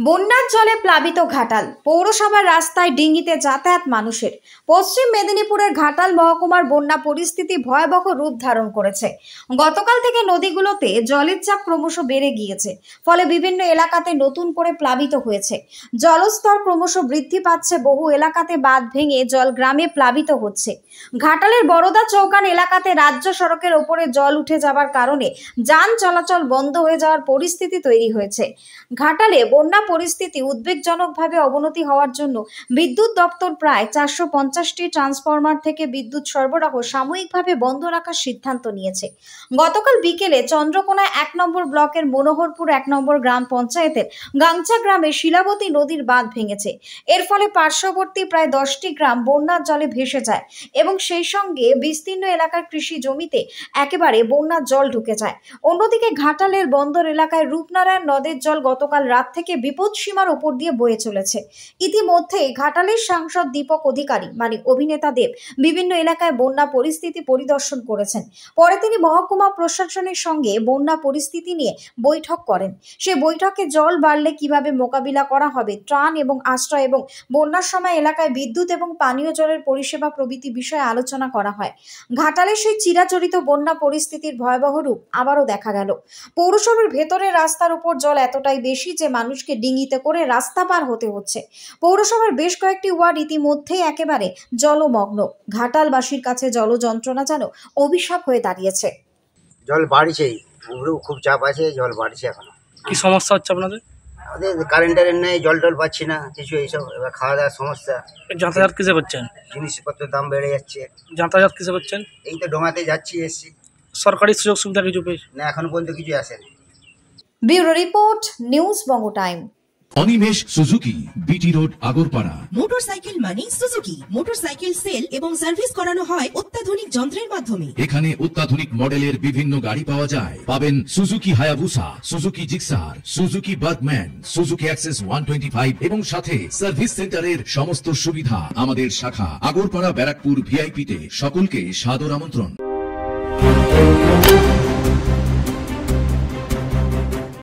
বন্যার জলে প্লাবিত ঘাটাল পৌরসভার রাস্তায় ডিঙিতে যাতায়াত মানুষের। পশ্চিম মেদিনীপুরের ঘাটাল মহকুমার বন্যা পরিস্থিতি ভয়াবহ রূপ ধারণ করেছে। গতকাল থেকে নদীগুলোতে জলের চাপ ক্রমশ বেড়ে গিয়েছে, ফলে বিভিন্ন এলাকাতে নতুন করে প্লাবিত হয়েছে। জলস্তর ক্রমশ বৃদ্ধি পাচ্ছে, বহু এলাকাতে বাঁধ ভেঙে জল গ্রামে প্লাবিত হচ্ছে। ঘাটালের বড়দা চৌকান এলাকাতে রাজ্য সড়কের ওপরে জল উঠে যাবার কারণে যান চলাচল বন্ধ হয়ে যাওয়ার পরিস্থিতি তৈরি হয়েছে। ঘাটালে বন্যা পরিস্থিতি উদ্বেগজনকভাবে অবনতি হওয়ার জন্য বিদ্যুৎ দপ্তর প্রায় 450টি ট্রান্সফরমার থেকে বিদ্যুৎ সরবরাহ সাময়িকভাবে বন্ধ রাখার সিদ্ধান্ত নিয়েছে। গতকাল বিকেলে চন্দ্রকোনা 1 নম্বর ব্লকের মনোহরপুর 1 নম্বর গ্রাম পঞ্চায়েতের গাংচা গ্রামে শিলাবতী নদীর বাঁধ ভেঙেছে। এর ফলে পার্শ্ববর্তী প্রায় 10টি গ্রাম বন্যার জলে ভেসে যায় এবং সেই সঙ্গে বিস্তীর্ণ এলাকার কৃষি জমিতে একেবারে বন্যার জল ঢুকে যায়। অন্যদিকে ঘাটালের বন্দর এলাকায় রূপনারায়ণ নদের জল গতকাল রাত থেকে বিপদ সীমার উপর দিয়ে বয়ে চলেছে। ইতিমধ্যে ঘাটালের সাংসদ দীপক অধিকারী মানে অভিনেতা দেব বিভিন্ন এলাকায় বন্যা পরিস্থিতি পরিদর্শন করেছেন। পরে তিনি মহকুমা প্রশাসনের সঙ্গে বন্যা পরিস্থিতি নিয়ে বৈঠক করেন। সে বৈঠকে জল বাড়লে কিভাবে মোকাবিলা করা হবে, ত্রাণ এবং আশ্রয় এবং বন্যার সময় এলাকায় বিদ্যুৎ এবং পানীয় জলের পরিষেবা প্রভৃতি বিষয়ে আলোচনা করা হয়। ঘাটালের সেই চিরাচরিত বন্যা পরিস্থিতির ভয়াবহ রূপ আবারও দেখা গেল। পৌরসভার ভেতরের রাস্তার উপর জল এতটাই বেশি যে মানুষকে ডিঙিতে করে রাস্তা পার হতে হচ্ছে। পৌরসভার বেশ কয়েকটি ওয়ার্ড ইতিমধ্যেই একেবারে জলমগ্ন। ঘাটালবাসীর কাছে জল যন্ত্রণা যেন অভিশাপ হয়ে দাঁড়িয়েছে। জল বাড়ছেই, খুব চাপ আছে, জল বাড়ছে। এখনো কি সমস্যা হচ্ছে আপনাদের? আমাদের কারেন্টের নেই, জল টল পাচ্ছি না কিছু, এইসব। এবার খাওয়া দাওয়ার সমস্যা। যাতায়াত কিসে করছেন? জিনিসপত্রের দাম বেড়ে যাচ্ছে। যাতায়াত কিসে করছেন? এই তো ডোঙাতে যাচ্ছি, এসছি। সরকারি সুযোগ সুবিধা কিছু পেয়েছে না, এখনো পর্যন্ত কিছু আসেনি। Bureau report, news Banga time. Animesh Suzuki, BT road, Agarpara. Motorcycle মানে সুজুকি। মোটরসাইকেল সেল এবং সার্ভিস করানো হয় অত্যাধুনিক যন্ত্রের মাধ্যমে। এখানে অত্যাধুনিক মডেলের বিভিন্ন গাড়ি পাওয়া যায়। পাবেন Suzuki Hayabusa, Suzuki Gixxer, Suzuki Bergman, Suzuki access 125 এবং সাথে সার্ভিস সেন্টারের সমস্ত সুবিধা। আমাদের শাখা আগরপাড়া ব্যারাকপুর ভিআইপিতে। সকলকে সাদর আমন্ত্রণ।